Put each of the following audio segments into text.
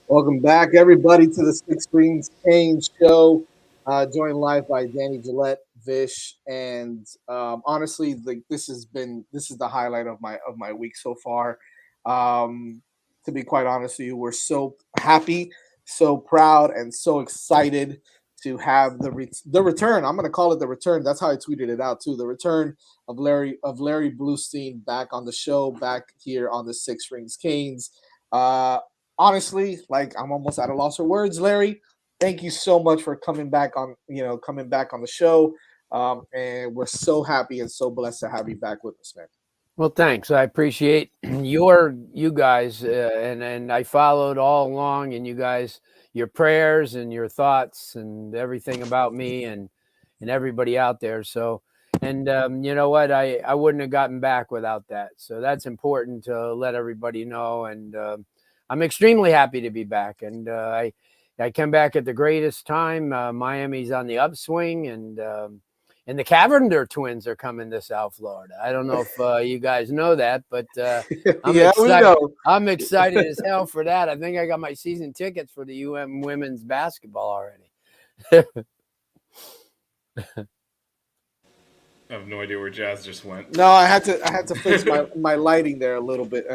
Welcome back, everybody, to the Six Screens Kane Show. Joined live by Danny Gillette, Vish, and honestly, like this is the highlight of my week so far. To be quite honest with you, we're so happy, so proud, and so excited to have the return. I'm gonna call it the return. That's how I tweeted it out too. The return of Larry Blustein back on the show, back here on the Six Rings Canes. Uh, Honestly, like I'm almost at a loss for words, Larry. Thank you so much for coming back on the show. And we're so happy and so blessed to have you back with us, man. Well, thanks. I appreciate you guys, and I followed all along, and you guys, your prayers and your thoughts and everything about me and everybody out there. So, and you know what, I wouldn't have gotten back without that. So that's important to let everybody know, and I'm extremely happy to be back. And I came back at the greatest time. Miami's on the upswing, and the Cavender twins are coming to South Florida. I don't know if you guys know that, but I'm Yeah, we excited. know. I'm excited as hell for that. I think I got my season tickets for the women's basketball already. I have no idea where Jazz just went. No, I had to fix my lighting there a little bit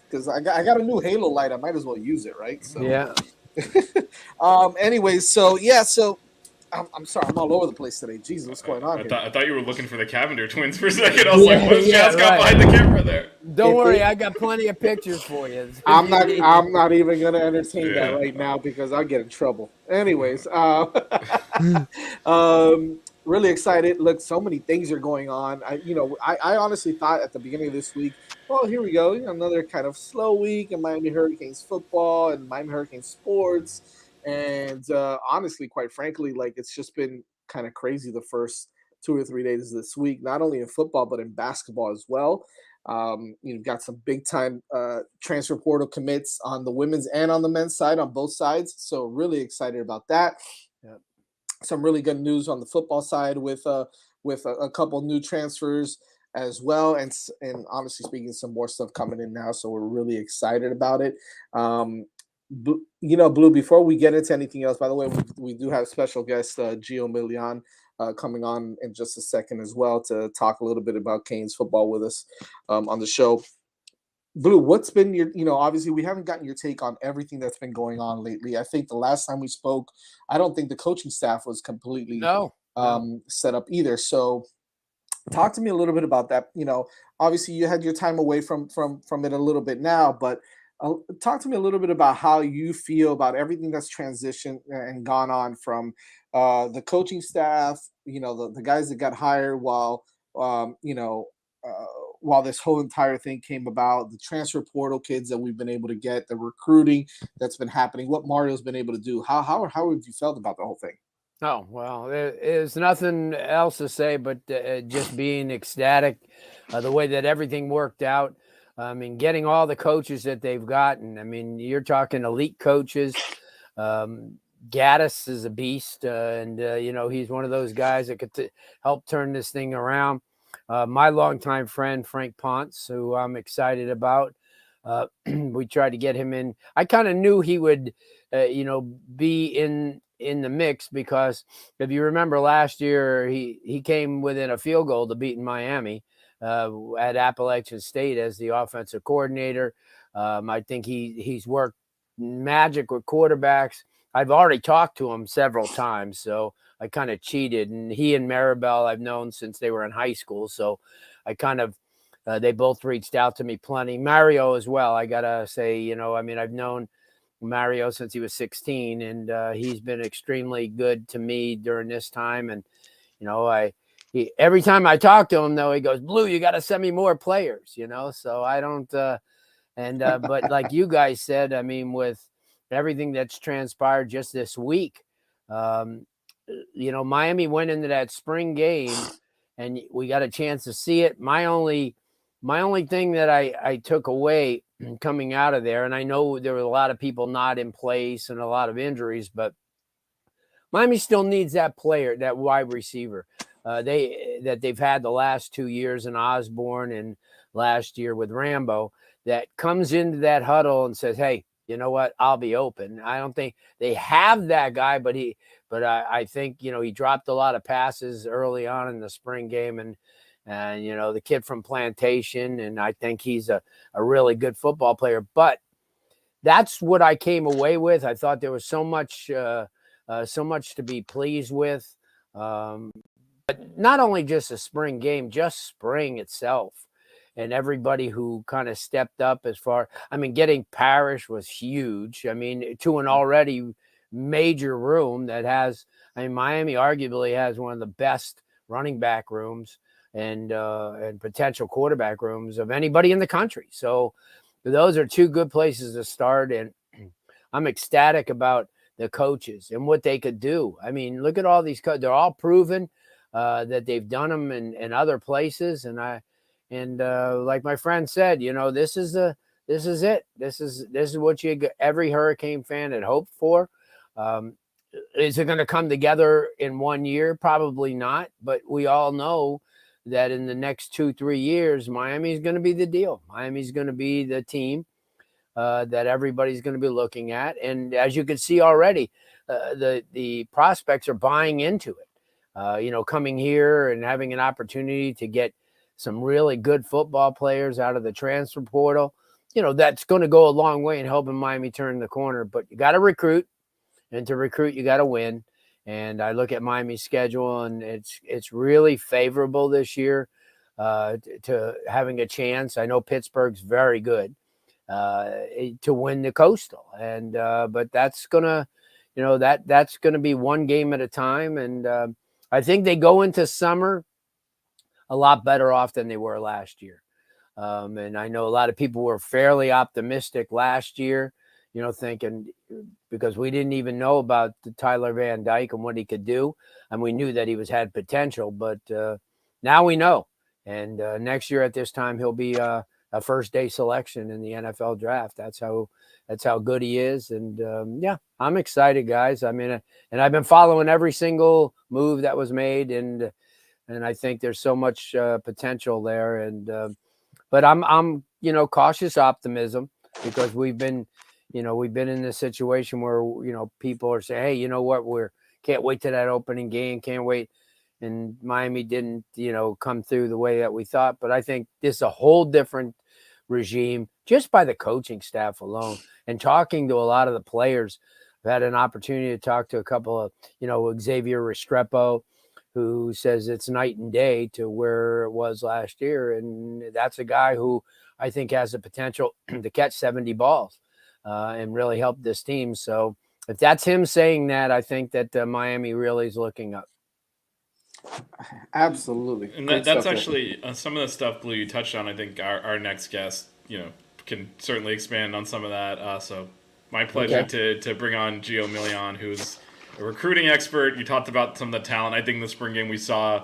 because I got a new Halo light. I might as well use it, right? So, Yeah. anyways, so yeah, so I'm sorry, I'm all over the place today. Jesus, what's going on I here? thought I thought you were looking for the Cavender twins for a second. I was like, Yeah, "What's yeah, Jazz got right. behind the camera there?" Don't If worry, it, I got plenty of pictures for you. I'm not. I'm not even gonna entertain that Yeah. right now because I'll get in trouble. Anyways, really excited. Look, so many things are going on. I honestly thought at the beginning of this week, well, here we go, another kind of slow week in Miami Hurricanes football and Miami Hurricanes sports. And honestly, quite frankly, like it's just been kind of crazy the first 2 or 3 days of this week, not only in football but in basketball as well. You've got some big time transfer portal commits on the women's and on the men's side on both sides. So really excited about that. Yeah. Some really good news on the football side with a couple new transfers as well, and honestly speaking, some more stuff coming in now. So we're really excited about it. Blue. Before we get into anything else, by the way, we do have special guest Geo Milian coming on in just a second as well to talk a little bit about Canes football with us on the show. Blue, what's been obviously we haven't gotten your take on everything that's been going on lately. I think the last time we spoke, I don't think the coaching staff was completely No, no. set up either. So talk to me a little bit about that. Obviously you had your time away from it a little bit now, but talk to me a little bit about how you feel about everything that's transitioned and gone on from the coaching staff, the guys that got hired um, you know, uh, while this whole entire thing came about, the transfer portal kids that we've been able to get, the recruiting that's been happening, what Mario's been able to do. How have you felt about the whole thing? Oh, well, there's nothing else to say but just being ecstatic the way that everything worked out. I mean, getting all the coaches that they've gotten. I mean, you're talking elite coaches. Um, Gaddis is a beast, and he's one of those guys that could help turn this thing around. My longtime friend Frank Ponce, who I'm excited about. We tried to get him in. I kind of knew he would, be in the mix because if you remember last year, he came within a field goal to beating Miami at Appalachian State as the offensive coordinator. I think he's worked magic with quarterbacks. I've already talked to him several times, so I kind of cheated. And he and Maribel I've known since they were in high school, so I kind of they both reached out to me plenty. Mario as well. I gotta say, I mean, I've known Mario since he was 16, and he's been extremely good to me during this time. And every time I talk to him, though, he goes, "Blue, you got to send me more players." So I don't. But like you guys said, I mean, with everything that's transpired just this week, um, Miami went into that spring game, and we got a chance to see it. My only thing that I took away coming out of there, and I know there were a lot of people not in place and a lot of injuries, but Miami still needs that player, that wide receiver. They've had the last 2 years in Osborne and last year with Rambo, that comes into that huddle and says, "Hey, you know what, I'll be open. I don't think they have that guy, but I think, you know, he dropped a lot of passes early on in the spring game, and you know, the kid from Plantation, and I think he's a really good football player. But that's what I came away with. I thought there was so much to be pleased with. But not only just a spring game, just spring itself, and everybody who kind of stepped up as far. I mean, getting Parrish was huge. I mean, to an already major room that has. I mean, Miami arguably has one of the best running back rooms and potential quarterback rooms of anybody in the country. So those are two good places to start, and I'm ecstatic about the coaches and what they could do. I mean, look at all these coaches. They're all proven that they've done them in other places. And like my friend said, you know, this is it. This is what every Hurricane fan had hoped for. Is it going to come together in 1 year? Probably not. But we all know that in the next 2-3 years, Miami is going to be the deal. Miami's going to be the team that everybody's going to be looking at. And as you can see already, the prospects are buying into it. You know, coming here and having an opportunity to get some really good football players out of the transfer portal, you know, that's going to go a long way in helping Miami turn the corner. But you got to recruit, and to recruit, you got to win. And I look at Miami's schedule, and it's really favorable this year to having a chance. I know Pittsburgh's very good to win the Coastal, and but that's gonna, you know, that's gonna be one game at a time. And I think they go into summer a lot better off than they were last year. And I know a lot of people were fairly optimistic last year, you know, thinking, because we didn't even know about the Tyler Van Dyke and what he could do. And we knew that he had potential, but now we know. And next year at this time, he'll be a first day selection in the NFL draft. That's how good he is. And yeah, I'm excited, guys. I mean, and I've been following every single move that was made, and I think there's so much potential there. And but I'm you know, cautious optimism, because we've been in this situation where, you know, people are saying, hey, you know what, can't wait to that opening game, can't wait. And Miami didn't, you know, come through the way that we thought. But I think this is a whole different regime just by the coaching staff alone. And talking to a lot of the players, I've had an opportunity to talk to a couple of, you know, Xavier Restrepo, who says it's night and day to where it was last year. And that's a guy who I think has the potential to catch 70 balls and really help this team. So if that's him saying that, I think that Miami really is looking up. Absolutely. And that's actually some of the stuff, Blue, you touched on. I think our next guest, you know, can certainly expand on some of that. So my pleasure to bring on Geo Milian, who's a recruiting expert. You talked about some of the talent. I think in the spring game we saw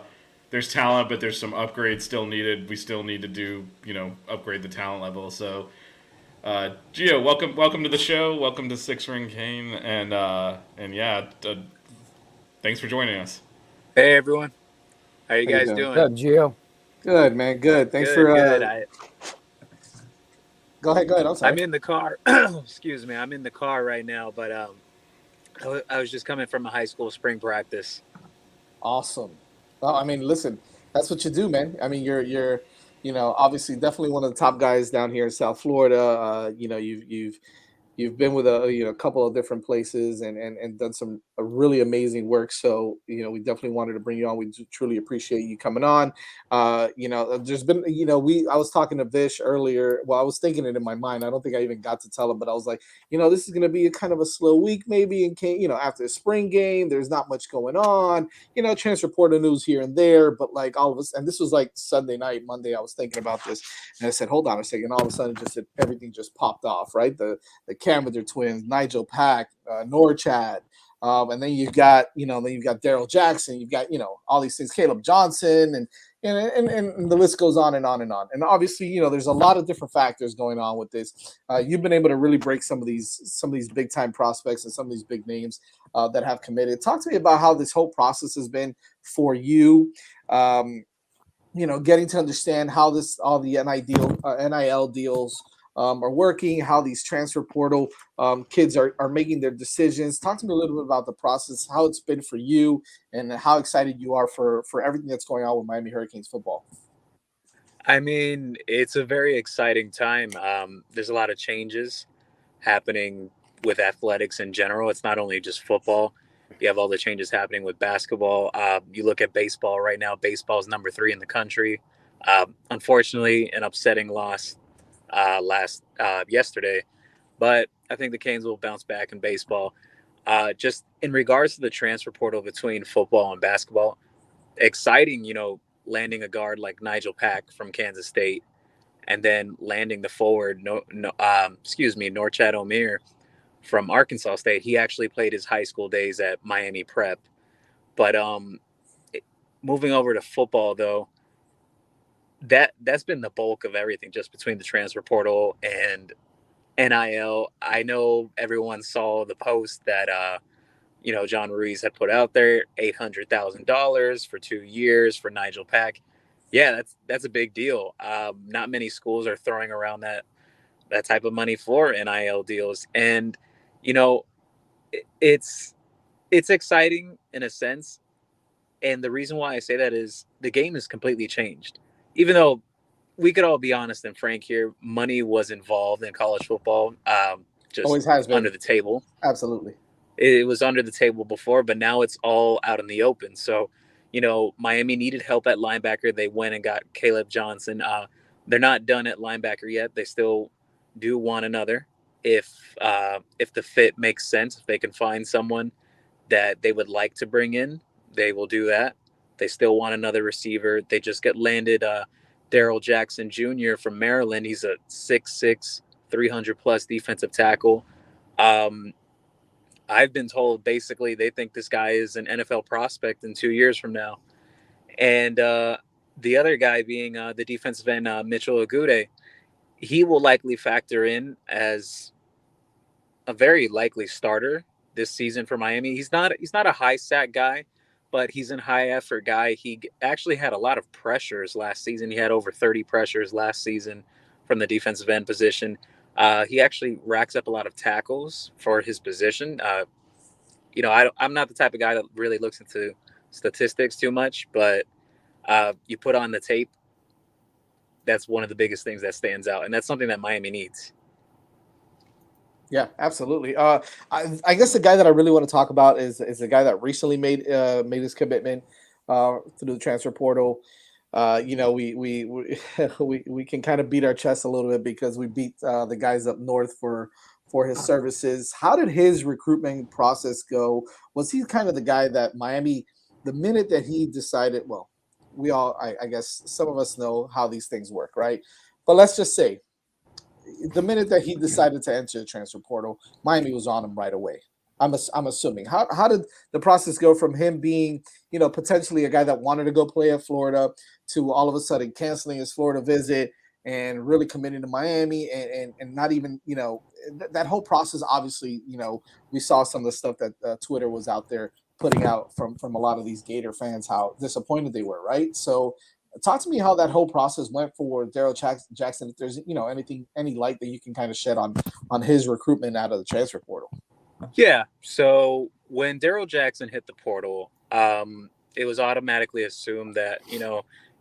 there's talent, but there's some upgrades still needed. We still need to do, you know, upgrade the talent level. So Geo, welcome to the show. Welcome to Six Ring Cane. And yeah, thanks for joining us. Hey everyone, how you guys doing? Good, Gio. Good, man. Good. Thanks for. Good. Go ahead. I'm sorry. I'm in the car. Excuse me. I'm in the car right now, but I was just coming from a high school spring practice. Awesome. Well, I mean, listen, that's what you do, man. I mean, you're you know, obviously definitely one of the top guys down here in South Florida. You know, you've been with a couple of different places and done some really amazing work. So, you know, we definitely wanted to bring you on. We truly appreciate you coming on. You know, there's been, you know, I was talking to Vish earlier. Well, I was thinking it in my mind. I don't think I even got to tell him, but I was like, you know, this is going to be a kind of a slow week, maybe. You know, after the spring game, there's not much going on, you know, transfer portal news here and there, but like all of us, and this was like Sunday night, Monday, I was thinking about this and I said, hold on a second. All of a sudden everything just popped off, right? The Cameron twins, Nigel Pack, Norchad, and then you've got Daryl Jackson, you've got, you know, all these things, Caleb Johnson, and the list goes on and on and on. And obviously, you know, there's a lot of different factors going on with this. You've been able to really break some of these big time prospects and some of these big names that have committed. Talk to me about how this whole process has been for you. You know, getting to understand how all the NIL deals are working, how these transfer portal kids are making their decisions. Talk to me a little bit about the process, how it's been for you, and how excited you are for everything that's going on with Miami Hurricanes football. I mean, it's a very exciting time. There's a lot of changes happening with athletics in general. It's not only just football. You have all the changes happening with basketball. You look at baseball right now. Baseball is number 3 in the country. Unfortunately, an upsetting loss last yesterday, but I think the Canes will bounce back in baseball. Just in regards to the transfer portal between football and basketball, exciting. Landing a guard like Nigel Pack from Kansas State, and then landing the forward, Norchad Omier from Arkansas State. He actually played his high school days at Miami Prep. But moving over to football, though, that's been the bulk of everything, just between the transfer portal and NIL. I know everyone saw the post that John Ruiz had put out there, $800,000 for 2 years for Nigel Pack. Yeah, that's a big deal. Not many schools are throwing around that type of money for NIL deals, and you know, it's exciting in a sense. And the reason why I say that is the game has completely changed. Even though we could all be honest and frank here, money was involved in college football, just Always has been. under the table. Absolutely. It was under the table before, but now it's all out in the open. So, Miami needed help at linebacker. They went and got Caleb Johnson. They're not done at linebacker yet. They still do want another. If the fit makes sense, if they can find someone that they would like to bring in, they will do that. They still want another receiver. They just got landed Daryl Jackson Jr. from Maryland. He's a 6'6", 300-plus defensive tackle. I've been told basically they think this guy is an NFL prospect in 2 years from now. And the other guy being the defensive end, Mitchell Agude, he will likely factor in as a very likely starter this season for Miami. He's not a high sack guy, but he's a high effort guy. He actually had a lot of pressures last season. He had over 30 pressures last season from the defensive end position. He actually racks up a lot of tackles for his position. I'm not the type of guy that really looks into statistics too much, but you put on the tape, that's one of the biggest things that stands out, and that's something that Miami needs. Yeah, absolutely. I guess the guy that I really want to talk about is the guy that recently made his commitment through the transfer portal. We can kind of beat our chest a little bit because we beat the guys up north for his services. How did his recruitment process go? Was he kind of the guy that Miami, the minute that he decided, well, I guess some of us know how these things work, right? But let's just say the minute that he decided to enter the transfer portal, Miami was on him right away. I'm assuming. How did the process go from him being, potentially a guy that wanted to go play at Florida to all of a sudden canceling his Florida visit and really committing to Miami and not even, that whole process, obviously, we saw some of the stuff that Twitter was out there putting out from a lot of these Gator fans, how disappointed they were, right? So talk to me how that whole process went for Daryl Jackson. If there's, any light that you can kind of shed on his recruitment out of the transfer portal. Yeah. So when Daryl Jackson hit the portal, it was automatically assumed that,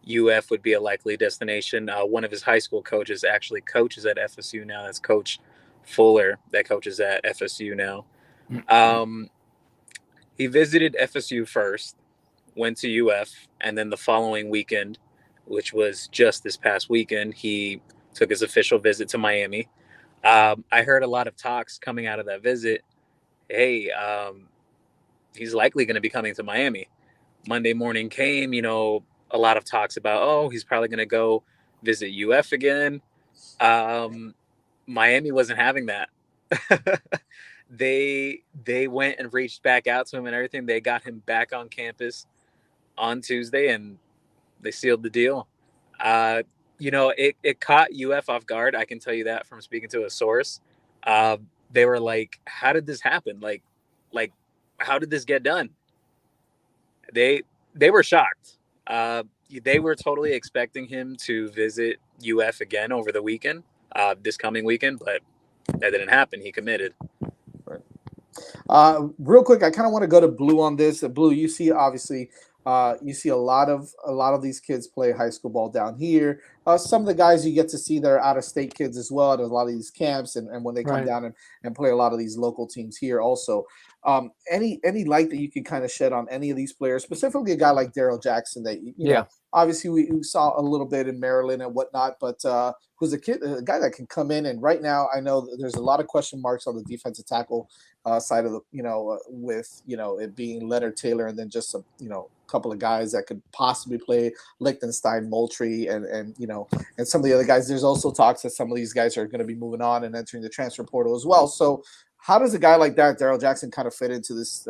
UF would be a likely destination. One of his high school coaches actually coaches at FSU now. That's Coach Fuller that coaches at FSU now. He visited FSU first, went to UF, and then the following weekend, which was just this past weekend, he took his official visit to Miami. I heard a lot of talks coming out of that visit. Hey, he's likely going to be coming to Miami. Monday morning came, a lot of talks about, he's probably going to go visit UF again. Miami wasn't having that. They went and reached back out to him and everything. They got him back on campus on Tuesday, and they sealed the deal. It caught UF off guard. I can tell you that from speaking to a source. They were like, "How did this happen? Like, how did this get done?" They were shocked. They were totally expecting him to visit UF again over the weekend. this coming weekend, but that didn't happen. He committed. Real quick, I kind of want to go to Blue on this. Blue, you see, obviously, you see a lot of these kids play high school ball down here. Some of the guys you get to see that are out of state kids as well at a lot of these camps, and when they come Right. down and play a lot of these local teams here also. Any light that you can kind of shed on any of these players, specifically a guy like Daryl Jackson that you know, obviously we saw a little bit in Maryland and whatnot, but who's a guy that can come in, and right now I know that there's a lot of question marks on the defensive tackle side of the, with it being Leonard Taylor and then just some couple of guys that could possibly play Liechtenstein, Moultrie, and some of the other guys. There's also talks that some of these guys are going to be moving on and entering the transfer portal as well. So how does a guy like that, Daryl Jackson, kind of fit into this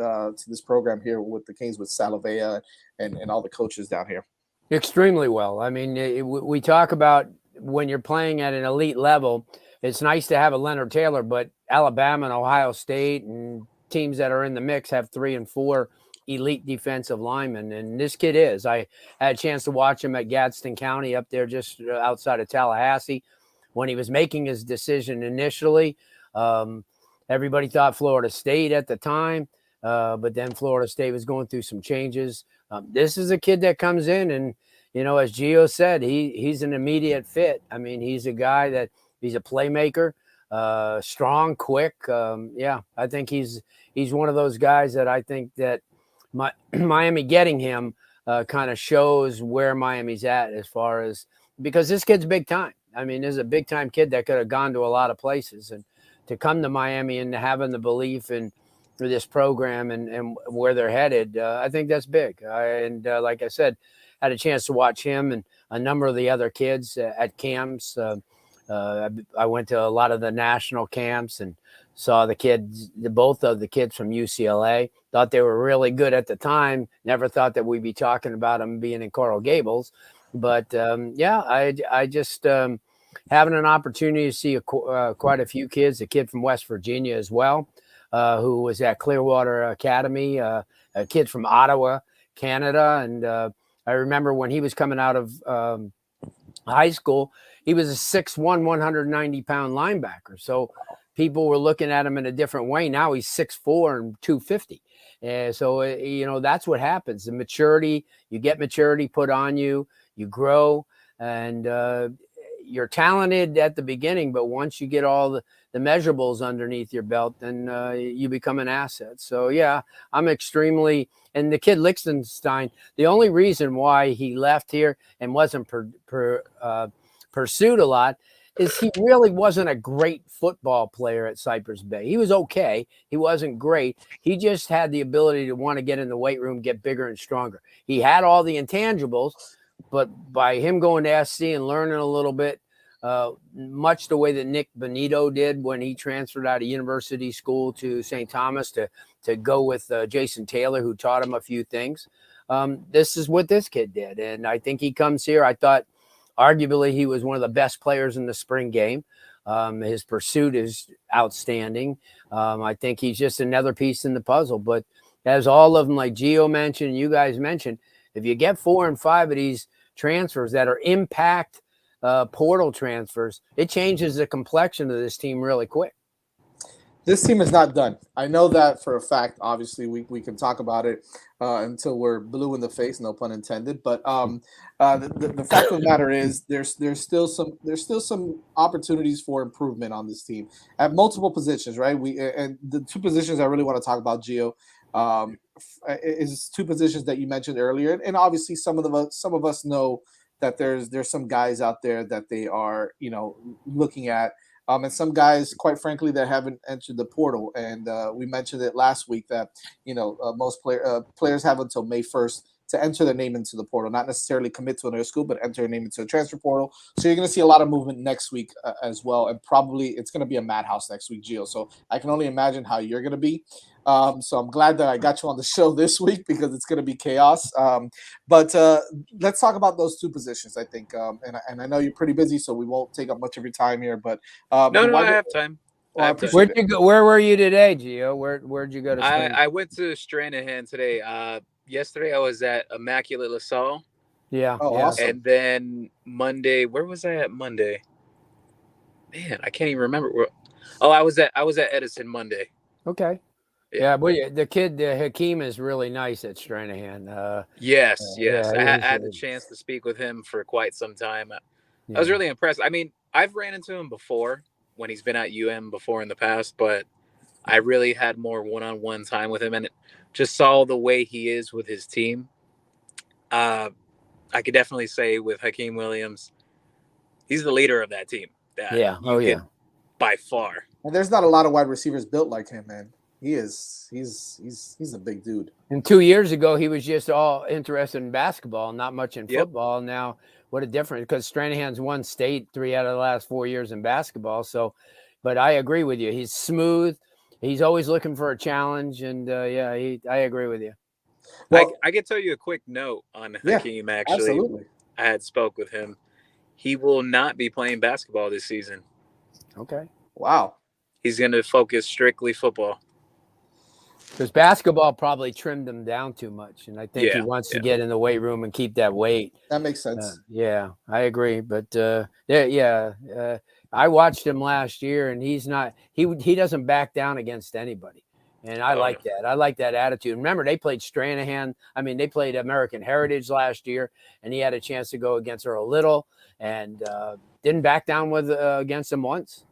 program here with the Canes, with Salavea and all the coaches down here? Extremely well. I mean, we talk about when you're playing at an elite level, it's nice to have a Leonard Taylor, but Alabama and Ohio State and teams that are in the mix have 3 and 4 elite defensive linemen. And this kid is. I had a chance to watch him at Gadsden County up there just outside of Tallahassee when he was making his decision initially. Everybody thought Florida State at the time, but then Florida State was going through some changes. This is a kid that comes in and, as Geo said, he's an immediate fit. I mean, he's a guy that he's a playmaker, strong, quick. I think he's one of those guys that I think that Miami getting him kind of shows where Miami's at as far as, because this kid's big time. I mean, this is a big time kid that could have gone to a lot of places, and to come to Miami and having the belief in this program and where they're headed, I think that's big. Like I said, had a chance to watch him and a number of the other kids at camps. I went to a lot of the national camps and saw both of the kids from UCLA. Thought they were really good at the time. Never thought that we'd be talking about them being in Coral Gables. But I just having an opportunity to see quite a few kids, a kid from West Virginia as well, who was at Clearwater Academy, a kid from Ottawa, Canada. And I remember when he was coming out of high school, he was a 6'1", 190-pound linebacker. So people were looking at him in a different way. Now he's 6'4" and 250. So, that's what happens. The maturity, you get maturity put on you, you grow, and you're talented at the beginning, but once you get all the measurables underneath your belt, then you become an asset. So, yeah, I'm extremely – and the kid Liechtenstein, the only reason why he left here and wasn't pursued a lot is he really wasn't a great football player at Cypress Bay. He was okay. He wasn't great. He just had the ability to want to get in the weight room, get bigger and stronger. He had all the intangibles, but by him going to SC and learning a little bit, much the way that Nick Benito did when he transferred out of university school to St. Thomas to go with Jason Taylor, who taught him a few things. This is what this kid did. And I think he comes here. I thought arguably he was one of the best players in the spring game. His pursuit is outstanding. I think he's just another piece in the puzzle. But as all of them, like Geo mentioned, you guys mentioned, if you get 4 and 5 of these transfers that are impact portal transfers, it changes the complexion of this team really quick. This team is not done. I know that for a fact. Obviously, we can talk about it until we're blue in the face, no pun intended. But the fact of the matter is, there's still some opportunities for improvement on this team at multiple positions, right? And the 2 positions I really want to talk about, Gio, is 2 positions that you mentioned earlier, and obviously some of us know that there's some guys out there that they are looking at. And some guys, quite frankly, that haven't entered the portal. And we mentioned it last week that, most players have until May 1st to enter their name into the portal, not necessarily commit to another school, but enter their name into the transfer portal. So you're going to see a lot of movement next week as well. And probably it's going to be a madhouse next week, Gio. So I can only imagine how you're going to be. So I'm glad that I got you on the show this week because it's going to be chaos. But let's talk about those 2 positions, I think. And I know you're pretty busy, so we won't take up much of your time here. But No, I have time. Well, I appreciate Where'd you go? Where were you today, Gio? Where'd you go to spend? I went to Stranahan today. Yesterday I was at Immaculate LaSalle. Yeah. Oh, awesome. And then Monday, where was I at Monday? man, I can't even remember. Oh, I was at Edison Monday. Okay. Yeah. Yeah, but the kid Hakeem is really nice at Stranahan. Yes, yes. Yeah, I he's had the chance to speak with him for quite some time. I was yeah. really impressed. I mean, I've ran into him before when he's been at before in the past, but I really had more one-on-one time with him and just saw the way he is with his team. Uh, I could definitely say with Hakeem Williams, he's the leader of that team. That Yeah. Oh you yeah. could by far. And there's not a lot of wide receivers built like him, man. He is. He's a big dude. And 2 years ago, he was just all interested in basketball, not much in Yep. football. Now, what a difference! Because Stranahan's won state 3 out of the last 4 years in basketball. So, but I agree with you. He's smooth. He's always looking for a challenge, and yeah, I agree with you. Well, I could tell you a quick note on yeah, Hakeem. Actually, absolutely. I had spoke with him. He will not be playing basketball this season. Okay. Wow. He's going to focus strictly football. Because basketball probably trimmed him down too much, and I think he Yeah, wants to yeah. get in the weight room and keep that weight. That makes sense. Yeah, I agree. But yeah. I watched him last year, and he's not. He doesn't back down against anybody, and I Oh, like no. that. I like that attitude. Remember, they played Stranahan. I mean, they played American Heritage last year, and he had a chance to go against Earl Little, and didn't back down with against him once.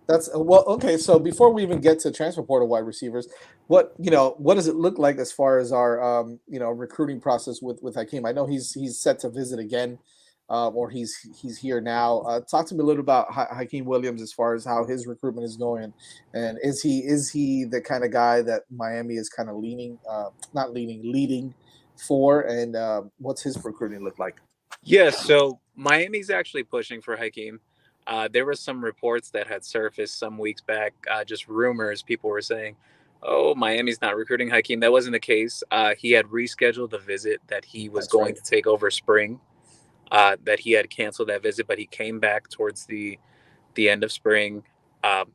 That's well, okay. So before we even get to transfer portal wide receivers, what does it look like as far as our recruiting process with Hakeem? I know he's set to visit again, or he's here now. Talk to me a little about Hakeem Williams as far as how his recruitment is going, and is he the kind of guy that Miami is kind of leading for, and what's his recruiting look like? Yeah, so Miami's actually pushing for Hakeem. There were some reports that had surfaced some weeks back, just rumors. People were saying, "Oh, Miami's not recruiting Hakeem." That wasn't the case. He had rescheduled a visit that he was That's going right. to take over spring. That he had canceled that visit, but he came back towards the end of spring.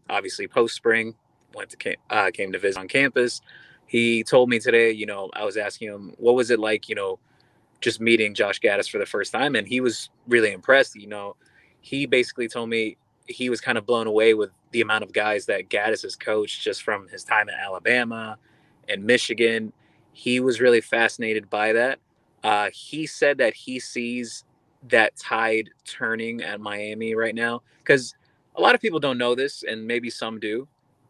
Obviously, post spring, came to visit on campus. He told me today. I was asking him, "What was it like?" Just meeting Josh Gaddis for the first time, and he was really impressed. He basically told me he was kind of blown away with the amount of guys that Gaddis has coached just from his time at Alabama and Michigan. He was really fascinated by that. He said that he sees that tide turning at Miami right now because a lot of people don't know this, and maybe some do.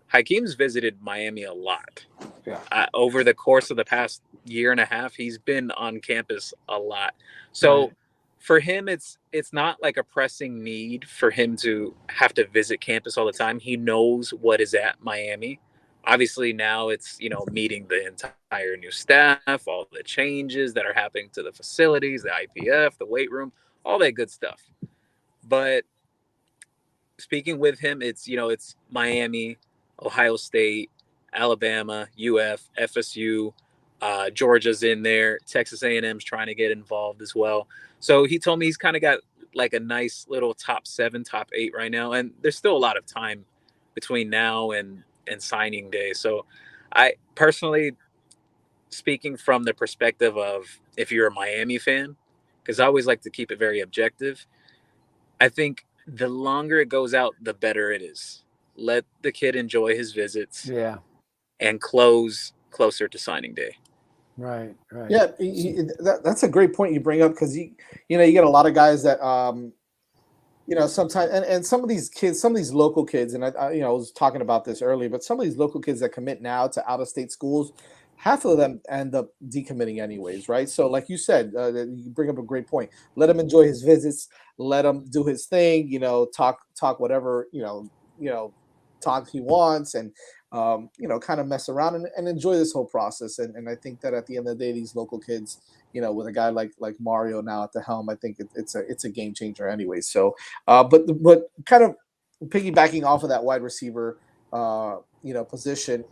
Hakeem's visited Miami a lot. Yeah. Over the course of the past year and a half, he's been on campus a lot. So Right. for him, it's not like a pressing need for him to have to visit campus all the time. He knows what is at Miami. Obviously, now it's meeting the entire new staff, all the changes that are happening to the facilities, the IPF, the weight room, all that good stuff. But speaking with him, it's Miami, Ohio State, Alabama, UF, FSU, Georgia's in there. Texas A&M's trying to get involved as well. So he told me he's kind of got like a nice little top 7, top 8 right now, and there's still a lot of time between now and signing day. So I personally, speaking from the perspective of if you're a Miami fan, because I always like to keep it very objective, I think the longer it goes out, the better it is. Let the kid enjoy his visits Yeah. and close closer to signing day. Right. Right. Yeah, that's a great point you bring up because you get a lot of guys that sometimes and some of these kids, some of these local kids, and I was talking about this earlier, but some of these local kids that commit now to out of state schools, half of them end up decommitting anyways, right? So, like you said, you bring up a great point. Let him enjoy his visits. Let him do his thing. Talk whatever talk he wants, and kind of mess around and enjoy this whole process. And I think that at the end of the day, these local kids, with a guy like Mario now at the helm, I think it's a game changer anyway. So, but kind of piggybacking off of that wide receiver, position,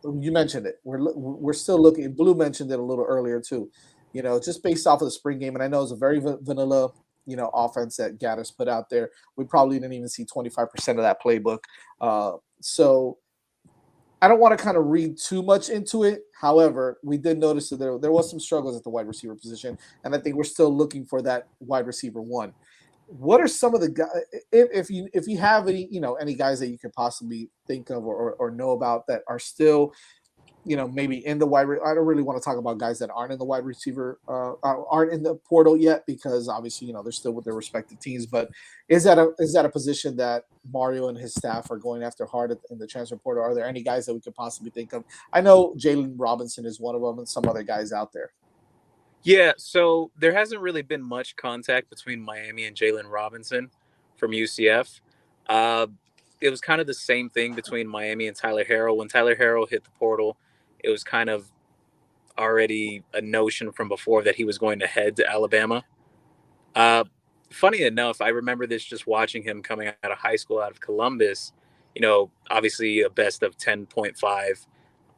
you mentioned it. We're still looking. Blue mentioned it a little earlier too. Just based off of the spring game, and I know it's a very vanilla, offense that Gaddis put out there. We probably didn't even see 25% of that playbook. So I don't want to kind of read too much into it. However, we did notice that there was some struggles at the wide receiver position, and I think we're still looking for that wide receiver one. what are some of the guys, if you have any, any guys that you could possibly think of or know about that are still, maybe in the I don't really want to talk about guys that aren't in the wide receiver, aren't in the portal yet, because obviously, they're still with their respective teams. But is that a position that Mario and his staff are going after hard in the transfer portal? Are there any guys that we could possibly think of? I know Jalen Robinson is one of them, and some other guys out there. Yeah, so there hasn't really been much contact between Miami and Jalen Robinson from UCF. Uh, it was kind of the same thing between Miami and Tyler Harrell. When Tyler Harrell hit the portal, it was kind of already a notion from before that he was going to head to Alabama. Uh, Funny enough, I remember this just watching him coming out of high school out of Columbus. Obviously a best of 10.5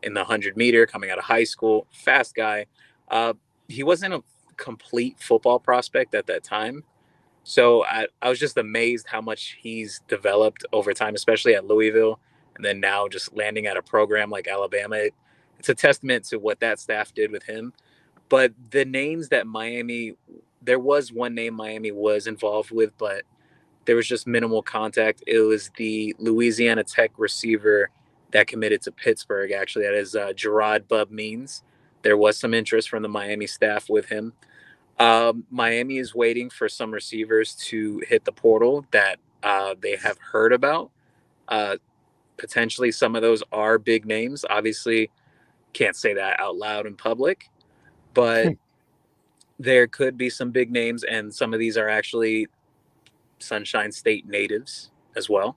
in the 100-meter coming out of high school, fast guy. Uh, he wasn't a complete football prospect at that time. So I was just amazed how much he's developed over time, especially at Louisville. And then now just landing at a program like Alabama. It's a testament to what that staff did with him. But the names that there was one name Miami was involved with, but there was just minimal contact. It was the Louisiana Tech receiver that committed to Pittsburgh, actually. That is Gerard Bub Means. There was some interest from the Miami staff with him. Miami is waiting for some receivers to hit the portal that they have heard about. Potentially, some of those are big names. Obviously, can't say that out loud in public, but there could be some big names, and some of these are actually Sunshine State natives as well.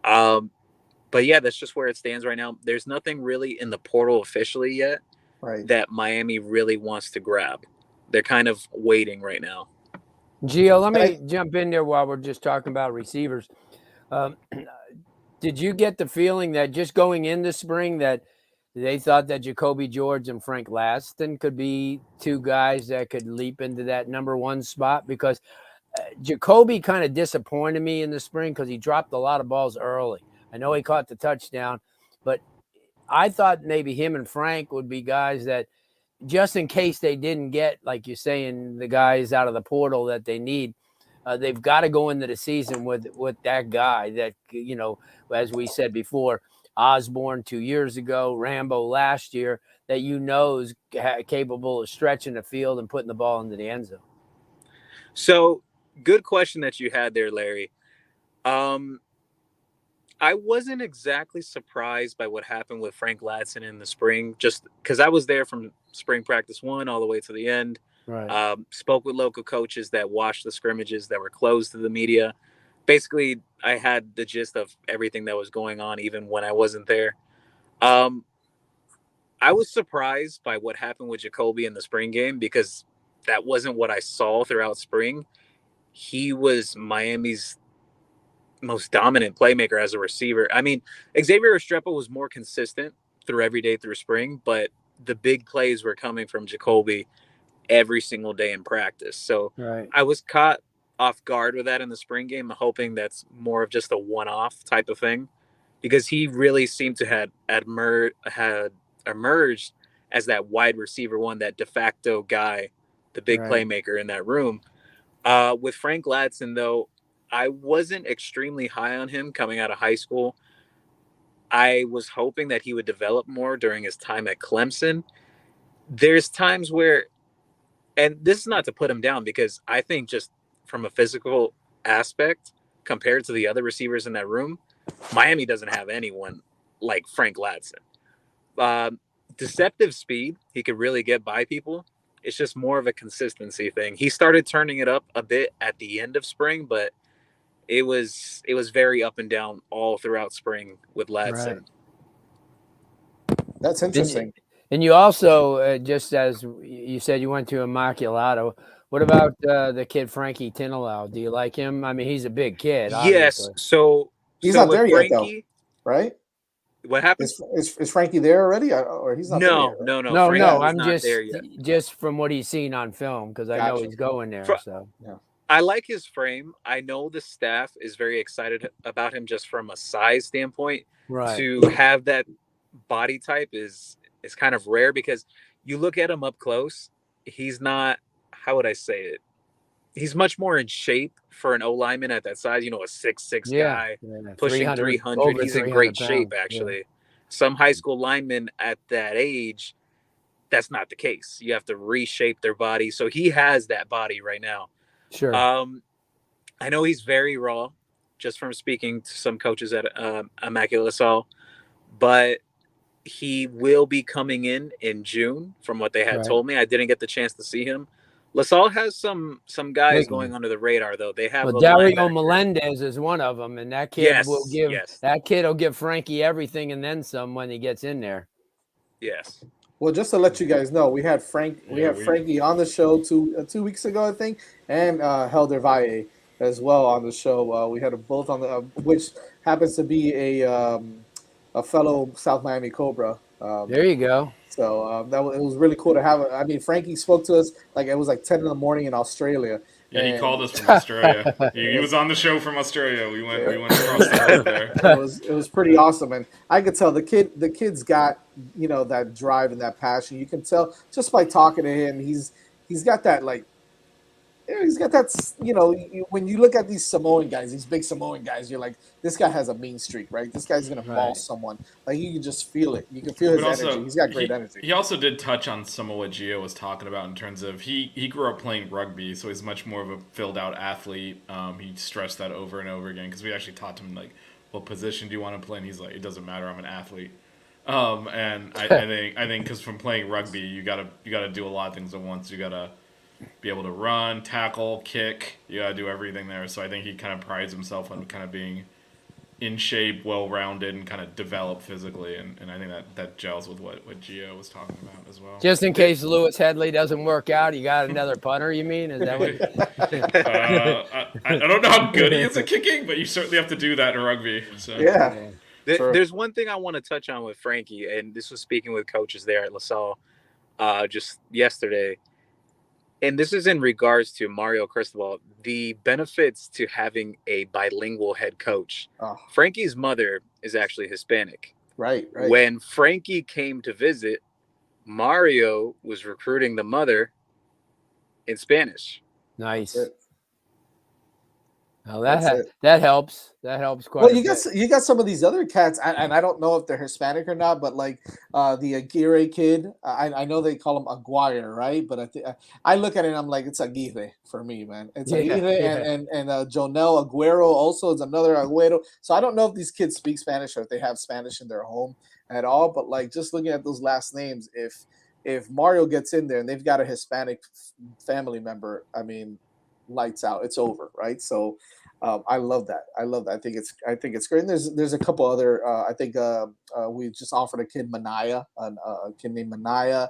But yeah, that's just where it stands right now. There's nothing really in the portal officially yet that Miami really wants to grab. They're kind of waiting right now. Gio, let me jump in there while we're just talking about receivers. Did you get the feeling that just going into spring that they thought that Jacoby George and Frank Laston could be two guys that could leap into that number one spot? Because Jacoby kind of disappointed me in the spring because he dropped a lot of balls early. I know he caught the touchdown, but I thought maybe him and Frank would be guys that, just in case they didn't get, like you're saying, the guys out of the portal that they need, they've got to go into the season with that guy that, as we said before, Osborne 2 years ago, Rambo last year, that is capable of stretching the field and putting the ball into the end zone. So, good question that you had there, Larry. I wasn't exactly surprised by what happened with Frank Ladson in the spring, just because I was there from spring practice 1 all the way to the end. Right. Spoke with local coaches that watched the scrimmages that were closed to the media. Basically, I had the gist of everything that was going on, even when I wasn't there. I was surprised by what happened with Jacoby in the spring game because that wasn't what I saw throughout spring. He was Miami's most dominant playmaker as a receiver. I mean, Xavier Restrepo was more consistent through spring, but the big plays were coming from Jacoby every single day in practice. So I was caught off guard with that in the spring game, hoping that's more of just a one-off type of thing, because he really seemed to had emerged as that wide receiver one, that de facto guy, the big playmaker in that room. With Frank Ladson, though, I wasn't extremely high on him coming out of high school. I was hoping that he would develop more during his time at Clemson. There's times where, and this is not to put him down, because I think just from a physical aspect, compared to the other receivers in that room, Miami doesn't have anyone like Frank Ladson. Deceptive speed, he could really get by people. It's just more of a consistency thing. He started turning it up a bit at the end of spring, but it was very up and down all throughout spring with Ladson. Right. That's interesting. And you also, just as you said, you went to Immaculata. What about the kid Frankie Tinalau? Do you like him? I mean, he's a big kid. Obviously. Yes. So he's not there Frankie, yet, though, right? What happened? Is Frankie there already, or he's not? No, there yet, right? No. I'm just from what he's seen on film, because I know he's going there. So yeah. I like his frame. I know the staff is very excited about him just from a size standpoint. Right. To have that body type is kind of rare, because you look at him up close, he's not, how would I say it? he's much more in shape for an O lineman at that size. You know, a 6'6" Yeah, guy yeah, pushing 300, 300. over He's in 300 great pounds. shape, actually. Some high school linemen at that age, that's not the case. You have to reshape their body. So he has that body right now. Sure. I know he's very raw, just from speaking to some coaches at Immaculate Assault, but he will be coming in June, from what they had Right. told me. I didn't get the chance to see him. LaSalle has some guys going under the radar, though. They have Well, a Dario linebacker. Melendez is one of them, and that kid will give Frankie everything and then some when he gets in there. Yes. Well, just to let you guys know, we had Frankie on the show 2 weeks ago, I think, and Helder Valle as well on the show. We had them both on the, which happens to be a fellow South Miami Cobra. There you go. So it was really cool to have. I mean, Frankie spoke to us like it was like 10 in the morning in Australia. Yeah, he called us from Australia. He was on the show from Australia. We went across the road there. It was pretty awesome, and I could tell the kid's got that drive and that passion. You can tell just by talking to him. He's got that he's got that when you look at these Samoan guys, these big Samoan guys, you're like, this guy has a mean streak, right? This guy's gonna maul someone. Like you can just feel it. You can feel his energy. He's got great energy. He also did touch on some of what Geo was talking about in terms of he grew up playing rugby, so he's much more of a filled out athlete. He stressed that over and over again because we actually taught him like, what position do you want to play? And he's like, it doesn't matter, I'm an athlete. And I think because from playing rugby, you gotta do a lot of things at once. You gotta be able to run, tackle, kick. You gotta do everything there. So I think he kind of prides himself on kind of being in shape, well-rounded, and kind of developed physically. And I think that gels with what Gio was talking about as well. Just in case Lewis Headley doesn't work out, you got another punter, you mean? Is that what? I don't know how good he is at kicking, but you certainly have to do that in rugby. So. Yeah. There's one thing I want to touch on with Frankie, and this was speaking with coaches there at LaSalle just yesterday. And this is in regards to Mario Cristobal, the benefits to having a bilingual head coach. Oh. Frankie's mother is actually Hispanic. Right. When Frankie came to visit, Mario was recruiting the mother in Spanish. Nice. Well, that helps. That helps quite. Well, you got some of these other cats, and I don't know if they're Hispanic or not, but like the Aguirre kid, I know they call him Aguirre, right? But I look at it and I'm like, it's Aguirre for me, man. It's Aguirre, and Jonel Aguero also is another Aguero. So I don't know if these kids speak Spanish or if they have Spanish in their home at all. But like just looking at those last names, if Mario gets in there and they've got a Hispanic family member, I mean, lights out. It's over, right? So. I love that. I think it's great. And there's a couple other. I think we just offered a kid Manaya, a kid named Manaya,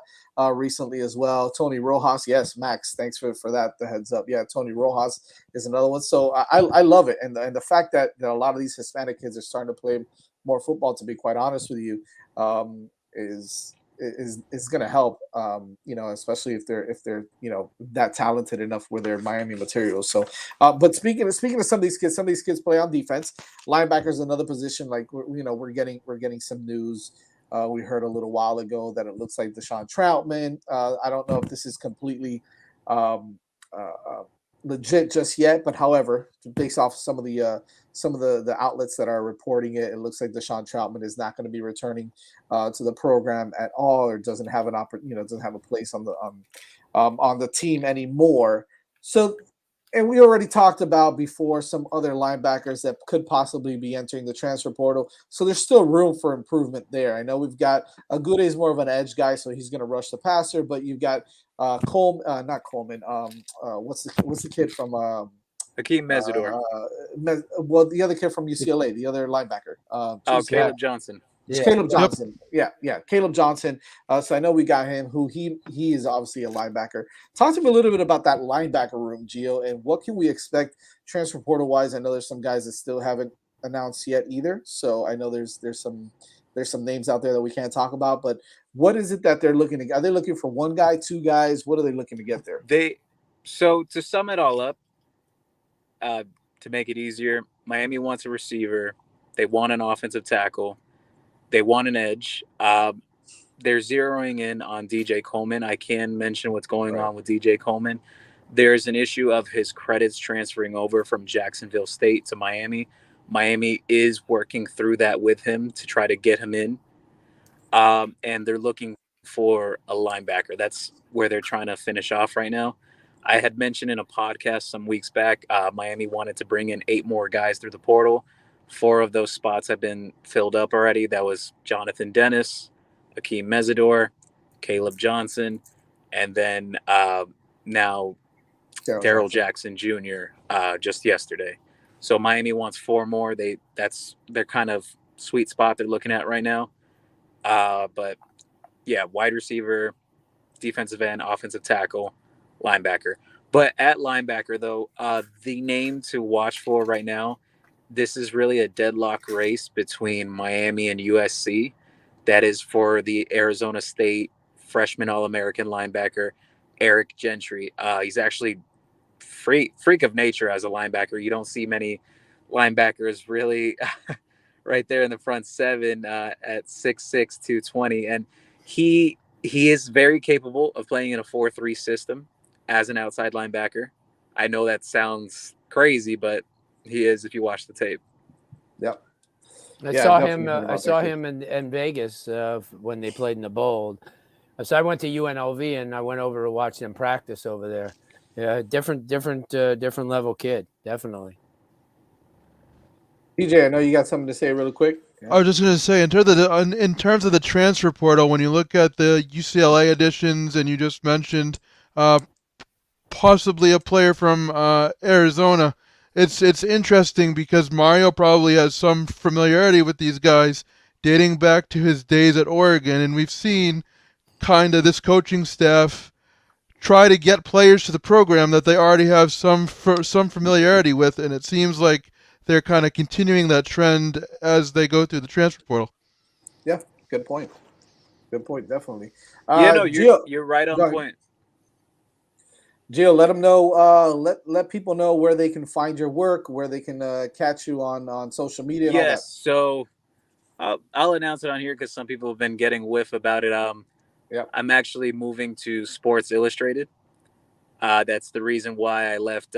recently as well. Tony Rojas, yes, Max, thanks for that. The heads up, yeah. Tony Rojas is another one. So I love it, and the fact that a lot of these Hispanic kids are starting to play more football. To be quite honest with you, is going to help, especially if they're that talented enough where they're Miami materials. So, but speaking of some of these kids play on defense. Linebacker is another position. Like we're getting some news. We heard a little while ago that it looks like Deshaun Troutman. I don't know if this is completely legit just yet, but however, based off some of the outlets that are reporting it, it looks like Deshaun Troutman is not going to be returning to the program at all, or doesn't have doesn't have a place on the team anymore. So, and we already talked about before some other linebackers that could possibly be entering the transfer portal. So there's still room for improvement there. I know we've got Agude is more of an edge guy, so he's going to rush the passer, but you've got not Coleman. What's the kid from Hakeem Mesidor? Well, the other kid from UCLA, the other linebacker. Caleb Johnson. Yeah. Caleb Johnson. Yeah. Caleb Johnson. So I know we got him, who he is obviously a linebacker. Talk to me a little bit about that linebacker room, Gio, and what can we expect transfer portal wise? I know there's some guys that still haven't announced yet either. So I know there's some names out there that we can't talk about, but what is it that they're looking to? Are they looking for one guy, two guys? What are they looking to get there? So to sum it all up, to make it easier, Miami wants a receiver. They want an offensive tackle. They want an edge. They're zeroing in on DJ Coleman. I can mention what's going on with DJ Coleman. There's an issue of his credits transferring over from Jacksonville State to Miami. Miami is working through that with him to try to get him in. And they're looking for a linebacker. That's where they're trying to finish off right now. I had mentioned in a podcast some weeks back, Miami wanted to bring in 8 more guys through the portal. 4 of those spots have been filled up already. That was Jonathan Dennis, Akeem Mesidor, Caleb Johnson, and then now Daryl Jackson Jr. Just yesterday. So Miami wants 4 more. That's their kind of sweet spot they're looking at right now. But yeah, wide receiver, defensive end, offensive tackle, linebacker. But at linebacker, though, the name to watch for right now, this is really a deadlock race between Miami and USC. That is for the Arizona State freshman All-American linebacker, Eric Gentry. He's actually freak of nature as a linebacker. You don't see many linebackers really right there in the front 7 at 6'6", 220. And he is very capable of playing in a 4-3 system as an outside linebacker. I know that sounds crazy, but he is if you watch the tape. Yep. I saw him in Vegas when they played in the Bowl. So I went to UNLV and I went over to watch them practice over there. Yeah, different level kid, definitely. DJ, I know you got something to say really quick. Yeah. I was just going to say, in terms of the transfer portal, when you look at the UCLA additions, and you just mentioned possibly a player from Arizona, it's interesting because Mario probably has some familiarity with these guys dating back to his days at Oregon, and we've seen kind of this coaching staff try to get players to the program that they already have some familiarity with, and it seems like they're kind of continuing that trend as they go through the transfer portal. Yeah, good point. Good point, definitely. You're right on point. Gio, let them know. Let people know where they can find your work, where they can catch you on social media. And all that. So I'll announce it on here because some people have been getting whiff about it. I'm actually moving to Sports Illustrated. That's the reason why I left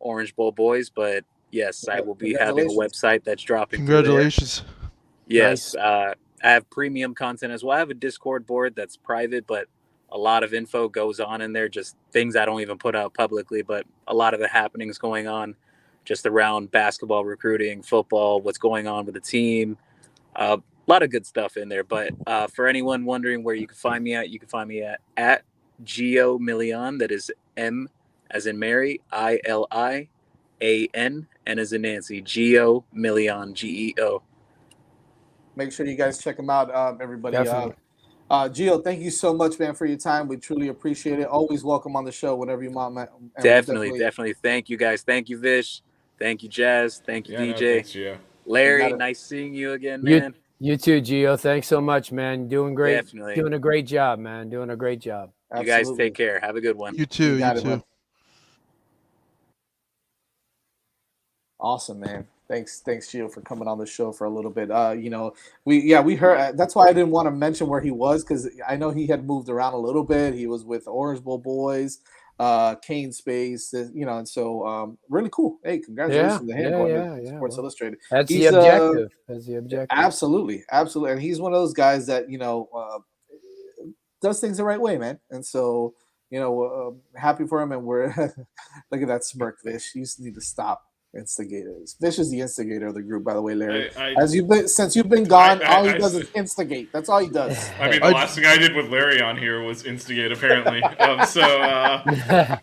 Orange Bowl Boys, but yes, I will be having a website that's dropping. Congratulations. Yes. Nice. I have premium content as well. I have a Discord board that's private, but a lot of info goes on in there, just things I don't even put out publicly, but a lot of the happenings going on just around basketball, recruiting, football, what's going on with the team. A lot of good stuff in there. But for anyone wondering where you can find me at, you can find me at Geo Milian. That is M as in Mary, ILIAN, N as in Nancy. Geo Milian, GEO. Make sure you guys check them out, everybody. Gio, thank you so much, man, for your time. We truly appreciate it. Always welcome on the show whenever you want, man. Definitely. Thank you, guys. Thank you, Vish. Thank you, Jazz. Thank you, DJ. No, thanks, Gio. Larry, nice seeing you again, man. You too, Gio. Thanks so much, man. Doing great. Definitely. Doing a great job, man. Doing a great job. You guys take care. Have a good one. You too. You too. Awesome, man. Thanks, Gio, for coming on the show for a little bit. We heard. That's why I didn't want to mention where he was, because I know he had moved around a little bit. He was with Orange Bowl Boys, Kane Space, and so really cool. Hey, congratulations to him. Sports Illustrated. That's the objective. That's the objective. Absolutely, and he's one of those guys that does things the right way, man. And so happy for him. And we're look at that smirk, Vish. You just need to stop. Instigators. Vish is the instigator of the group, by the way, Larry. Since you've been gone, all he does is instigate. That's all he does. I mean, the last thing I did with Larry on here was instigate, apparently. I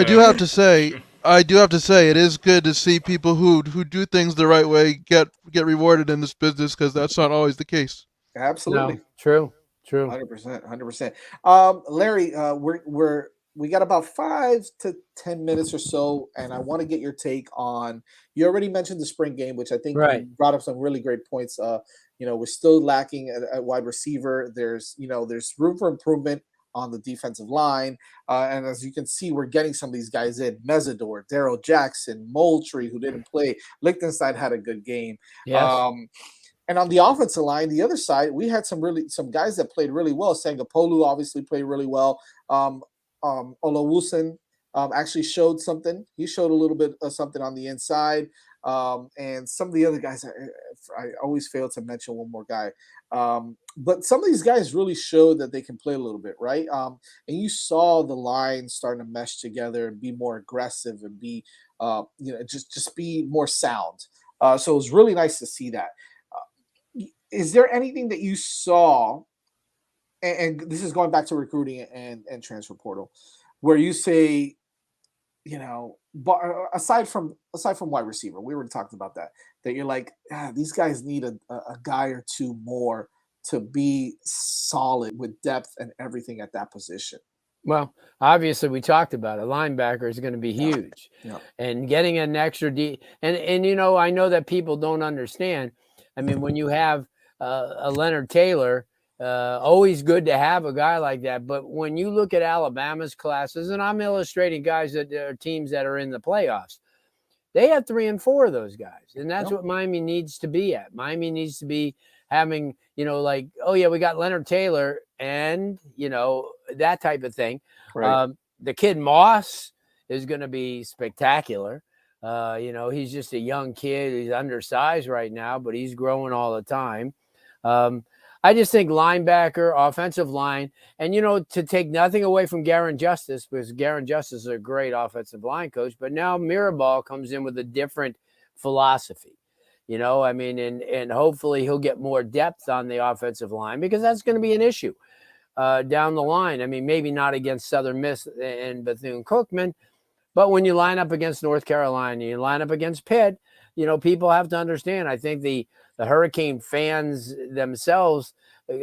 do have to say, it is good to see people who do things the right way get rewarded in this business, because that's not always the case. Absolutely. No, true. 100%. Larry, we got about 5 to 10 minutes or so, and I want to get your take on. You already mentioned the spring game, which I think you brought up some really great points. We're still lacking at wide receiver. There's room for improvement on the defensive line, and as you can see, we're getting some of these guys in: Mesidor, Daryl Jackson, Moultrie, who didn't play. Lichtenstein had a good game. Yes. And on the offensive line, the other side, we had some guys that played really well. Sangapolu obviously played really well. Olawusin actually showed something. He showed a little bit of something on the inside. And some of the other guys, I always fail to mention one more guy. But some of these guys really showed that they can play a little bit, right? And you saw the line starting to mesh together and be more aggressive and be, just be more sound. So it was really nice to see that. Is there anything that you saw, and this is going back to recruiting and transfer portal, where you say, but aside from wide receiver, we already talked about that you're like, these guys need a guy or two more to be solid with depth and everything at that position. Well, obviously, we talked about it. Linebacker is going to be huge, Yeah. and getting an extra D. And I know that people don't understand. I mean, when you have a Leonard Taylor, always good to have a guy like that. But when you look at Alabama's classes, and I'm illustrating guys that are teams that are in the playoffs, they have 3 and 4 of those guys, and that's what Miami needs to be at. Miami needs to be having, like, oh yeah, we got Leonard Taylor, and that type of thing. Right. The kid Moss is going to be spectacular. He's just a young kid. He's undersized right now, but he's growing all the time. I just think linebacker, offensive line, and, to take nothing away from Garin Justice, because Garin Justice is a great offensive line coach, but now Mirabal comes in with a different philosophy, and hopefully he'll get more depth on the offensive line, because that's going to be an issue down the line. I mean, maybe not against Southern Miss and Bethune-Cookman, but when you line up against North Carolina, you line up against Pitt, people have to understand. I think the Hurricane fans themselves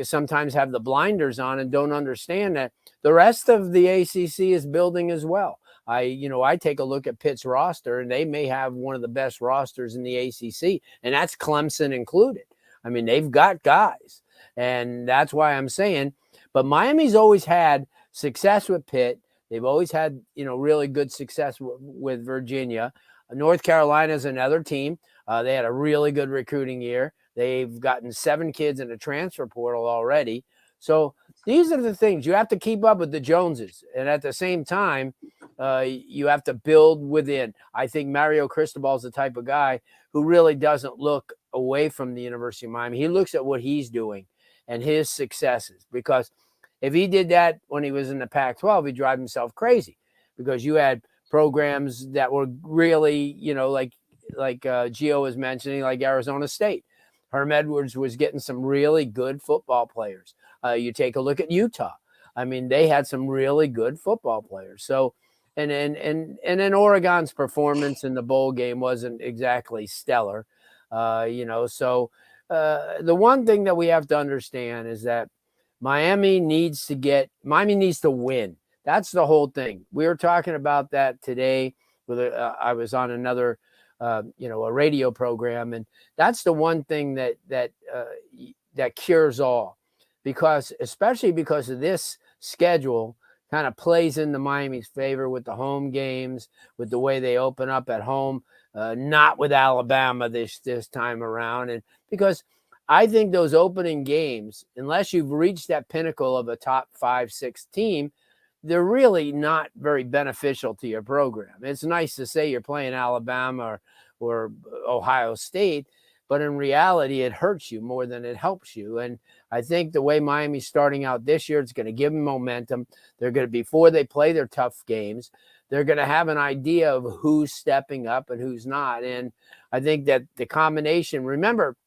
sometimes have the blinders on and don't understand that the rest of the ACC is building as well. I take a look at Pitt's roster, and they may have one of the best rosters in the ACC, and that's Clemson included. I mean, they've got guys, and that's why I'm saying. But Miami's always had success with Pitt. They've always had, really good success with Virginia. North Carolina is another team. They had a really good recruiting year. They've gotten 7 kids in the transfer portal already. So these are the things. You have to keep up with the Joneses. And at the same time, you have to build within. I think Mario Cristobal is the type of guy who really doesn't look away from the University of Miami. He looks at what he's doing and his successes, because if he did that when he was in the Pac-12, he'd drive himself crazy, because you had programs that were really, like Geo was mentioning, like Arizona State. Herm Edwards was getting some really good football players. You take a look at Utah. I mean, they had some really good football players. So, and then Oregon's performance in the bowl game wasn't exactly stellar. So the one thing that we have to understand is that Miami needs to win. That's the whole thing. We were talking about that today. I was on another, a radio program, and that's the one thing that cures all, especially because of this schedule kind of plays into Miami's favor with the home games, with the way they open up at home, not with Alabama this time around, and because I think those opening games, unless you've reached that pinnacle of a top 5-6 team, they're really not very beneficial to your program. It's nice to say you're playing Alabama or Ohio State, but in reality, it hurts you more than it helps you. And I think the way Miami's starting out this year, it's going to give them momentum. They're going to, before they play their tough games, they're going to have an idea of who's stepping up and who's not. And I think that the combination, remember,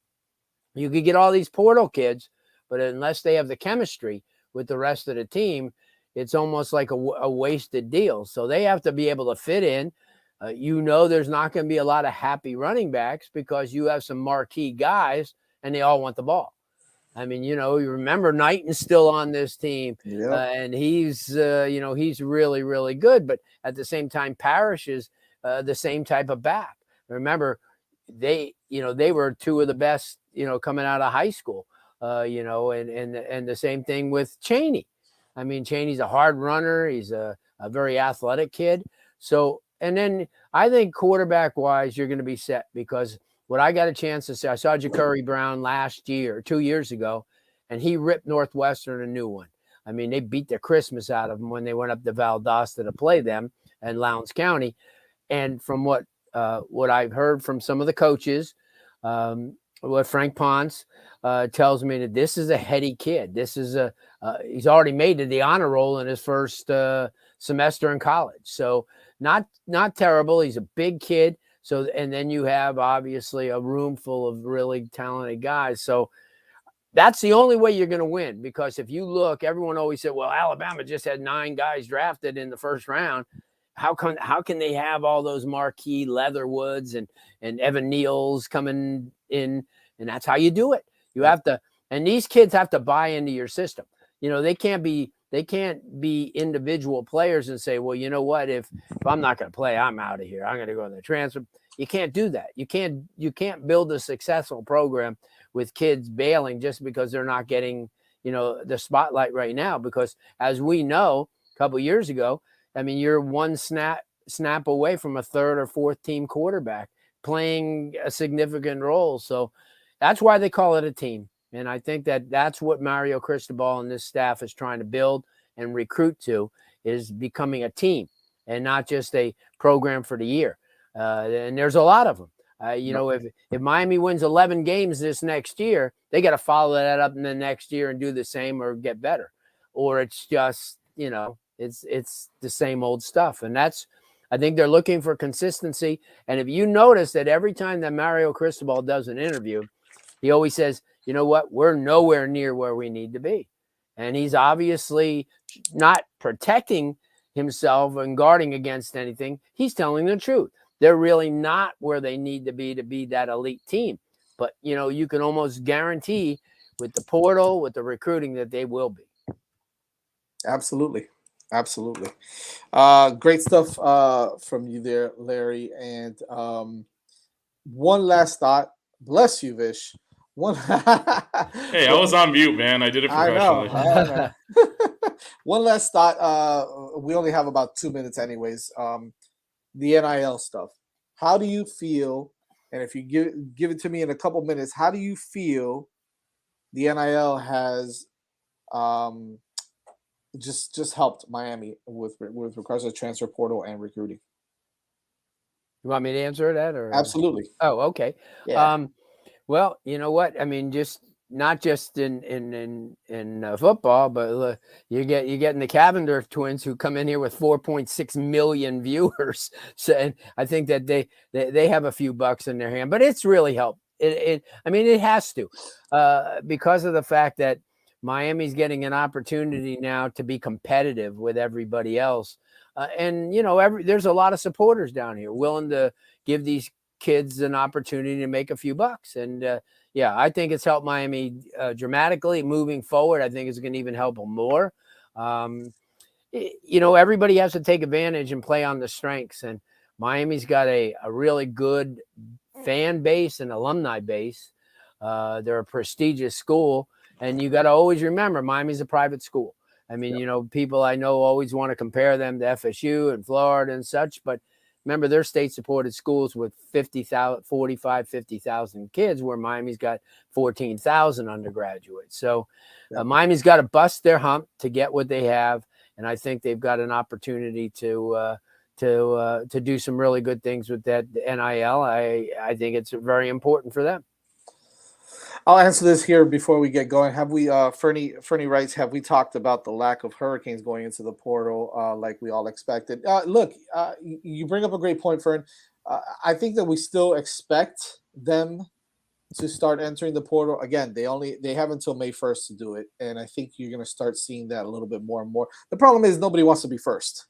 you could get all these portal kids, but unless they have the chemistry with the rest of the team, it's almost like a wasted deal. So they have to be able to fit in. There's not going to be a lot of happy running backs, because you have some marquee guys and they all want the ball. I mean, you remember Knighton's still on this team, and he's really, really good. But at the same time, Parrish is the same type of back. Remember, they were 2 of the best, coming out of high school, and the same thing with Chaney. I mean, Chaney's a hard runner. He's a very athletic kid. So, and then I think quarterback wise, you're going to be set, because what I got a chance to see, I saw Ja'Cory Brown last year, 2 years ago, and he ripped Northwestern a new one. I mean, they beat the Christmas out of them when they went up to Valdosta to play them. and Lowndes County. And from what I've heard from some of the coaches, what Frank Ponce tells me, that this is a heady kid. This is he's already made the honor roll in his first semester in college. So not terrible. He's a big kid. So, and then you have obviously a room full of really talented guys. So that's the only way you're going to win, because if you look, everyone always said, well, Alabama just had 9 guys drafted in the first round. How can they have all those marquee Leatherwoods and Evan Neals coming in? And that's how you do it. You have to, and these kids have to buy into your system. They can't be individual players and say, well, you know what, if I'm not going to play, I'm out of here. I'm going to go in the transfer. You can't do that. You can't build a successful program with kids bailing just because they're not getting, the spotlight right now. Because as we know, a couple of years ago, I mean, you're one snap away from a 3rd or 4th team quarterback playing a significant role. So that's why they call it a team. And I think that's what Mario Cristobal and this staff is trying to build and recruit to, is becoming a team and not just a program for the year. And there's a lot of them. If Miami wins 11 games this next year, they got to follow that up in the next year and do the same or get better. Or it's just, it's the same old stuff. And I think they're looking for consistency. And if you notice that every time that Mario Cristobal does an interview, he always says, you know what, we're nowhere near where we need to be. And he's obviously not protecting himself and guarding against anything. He's telling the truth. They're really not where they need to be that elite team. But, you can almost guarantee with the portal, with the recruiting, that they will be. Absolutely. Great stuff from you there, Larry. And one last thought. Bless you, Vish. Hey, I was on mute, man. I did it professionally. I know. One last thought. We only have about 2 minutes anyways. The NIL stuff. How do you feel, and if you give it to me in a couple minutes, how do you feel the NIL has just helped Miami with regards to the transfer portal and recruiting? You want me to answer that? Or absolutely. Oh, okay. Yeah. Well, you know what? I mean, not just in football, but you're getting the Cavender twins who come in here with 4.6 million viewers. So, and I think that they have a few bucks in their hand, but it's really helped. It has to, because of the fact that Miami's getting an opportunity now to be competitive with everybody else. And, there's a lot of supporters down here willing to give these kids an opportunity to make a few bucks. And I think it's helped Miami dramatically moving forward. I think it's going to even help them more. Everybody has to take advantage and play on the strengths. And Miami's got a really good fan base and alumni base. They're a prestigious school. And you got to always remember, Miami's a private school. I mean, people I know always want to compare them to FSU and Florida and such, but remember, they're state-supported schools with 50,000 kids, where Miami's got 14,000 undergraduates. So Miami's got to bust their hump to get what they have, and I think they've got an opportunity to do some really good things with that NIL. I think it's very important for them. I'll answer this here before we get going. Have we, Fernie writes, have we talked about the lack of Hurricanes going into the portal like we all expected? Look, you bring up a great point, Fern. I think that we still expect them to start entering the portal. Again, they have until May 1st to do it, and I think you're going to start seeing that a little bit more and more. The problem is nobody wants to be first,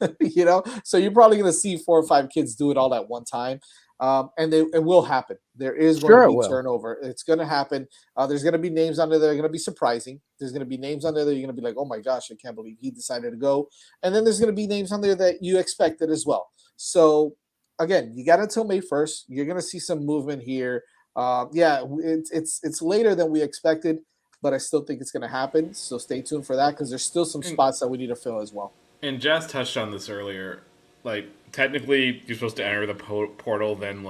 so you're probably going to see 4 or 5 kids do it all at one time. And it will happen. There is going to be turnover. It's going to happen. There's going to be names under there that are going to be surprising. There's going to be names under there you're going to be like, oh my gosh, I can't believe he decided to go. And then there's going to be names on there that you expected as well. So again, you got until May 1st. You're going to see some movement here. It's later than we expected, but I still think it's going to happen. So stay tuned for that, because there's still some spots that we need to fill as well. And Jazz touched on this earlier. Like, technically, you're supposed to enter the portal, then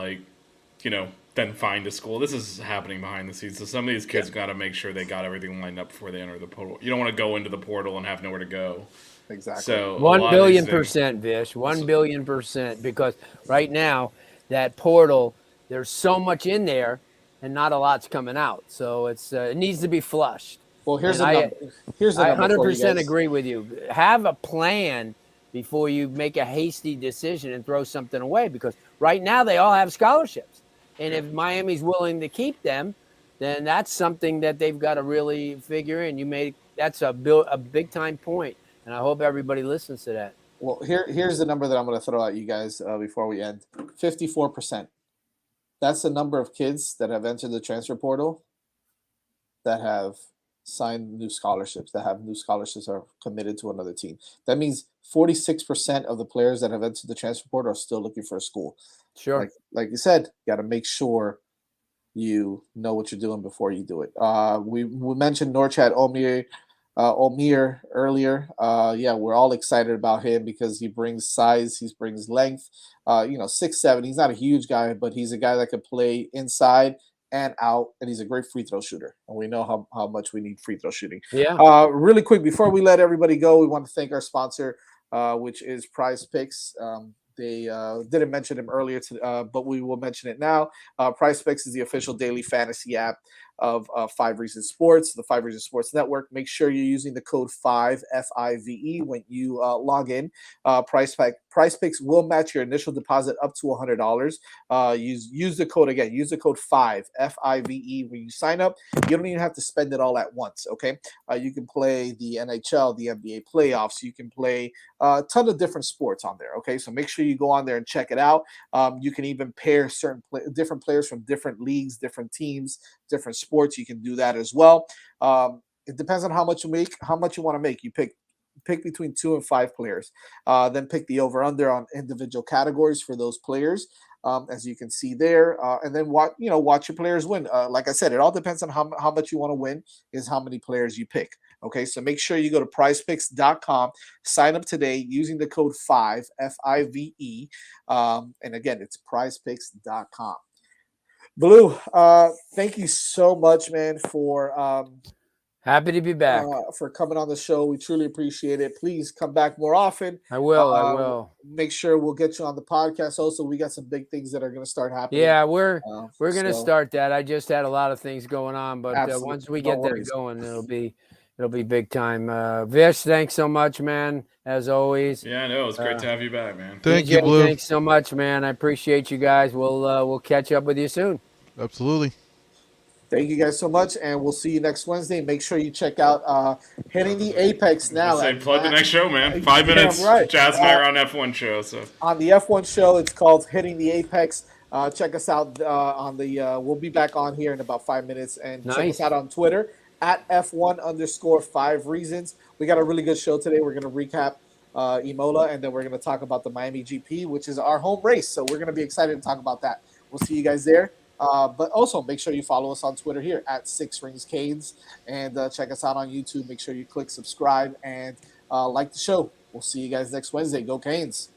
then find a school. This is happening behind the scenes. So some of these kids got to make sure they got everything lined up before they enter the portal. You don't want to go into the portal and have nowhere to go. Exactly. So a One lot of these billion things. percent, Vish. 1 billion%. Because right now that portal, there's so much in there, and not a lot's coming out. So it needs to be flushed. Well, here's And the number. Here's the I number for you 100% guys. agree with you. Have a plan before you make a hasty decision and throw something away, because right now they all have scholarships. And if Miami's willing to keep them, then that's something that they've got to really figure in. That's a big time point, and I hope everybody listens to that. Well, here's the number that I'm going to throw at you guys before we end. 54%. That's the number of kids that have entered the transfer portal that have signed new scholarships, that have new scholarships are committed to another team. That means 46% of the players that have entered the transfer portal are still looking for a school. Sure. Like you said, you got to make sure you know what you're doing before you do it. We mentioned Norchad Omir earlier. Yeah, we're all excited about him because he brings size, he brings length. 6'7". He's not a huge guy, but he's a guy that can play inside and out, and he's a great free throw shooter. And we know how much we need free throw shooting. Yeah. Really quick, before we let everybody go, we want to thank our sponsor, which is Prize Picks. They didn't mention him earlier, but we will mention it now. Prize Picks is the official daily fantasy app of 5 Reasons Sports, the 5 Reasons Sports Network. Make sure you're using the code 5 FIVE when you log in. Prize Picks will match your initial deposit up to $100. Use the code again. Use the code 5 FIVE when you sign up. You don't even have to spend it all at once. Okay, you can play the NHL, the NBA playoffs. You can play a ton of different sports on there. Okay, so make sure you go on there and check it out. You can even pair different players from different leagues, different teams, different sports. You can do that as well. It depends on how much you make, how much you want to make. You pick between 2 and 5 players. Then pick the over/under on individual categories for those players, as you can see there. And then watch your players win. Like I said, it all depends on how much you want to win. Is how many players you pick. Okay, so make sure you go to prizepicks.com, sign up today using the code 5 FIVE, and again, it's prizepicks.com. Blue, thank you so much, man, for Happy to be back. For coming on the show. We truly appreciate it. Please come back more often. I will. Make sure we'll get you on the podcast. Also, we got some big things that are going to start happening. Yeah, we're going to start that. I just had a lot of things going on, but once we get that going, it'll be big time. Vish, thanks so much, man. As always. Yeah, I know. It's great to have you back, man. Thank you, Blue. Thanks so much, man. I appreciate you guys. We'll catch up with you soon. Absolutely. Thank you guys so much, and we'll see you next Wednesday. Make sure you check out Hitting the Apex now. Plug the next show, man. 5 minutes, right. Jazz and I are on F1 show. So on the F1 show, it's called Hitting the Apex. Check us out on the. We'll be back on here in about 5 minutes, and check us out on Twitter at F1_5 Reasons. We got a really good show today. We're going to recap Imola, and then we're going to talk about the Miami GP, which is our home race. So we're going to be excited to talk about that. We'll see you guys there. But also make sure you follow us on Twitter here at 6 Rings Canes, and check us out on YouTube. Make sure you click subscribe and like the show. We'll see you guys next Wednesday. Go Canes.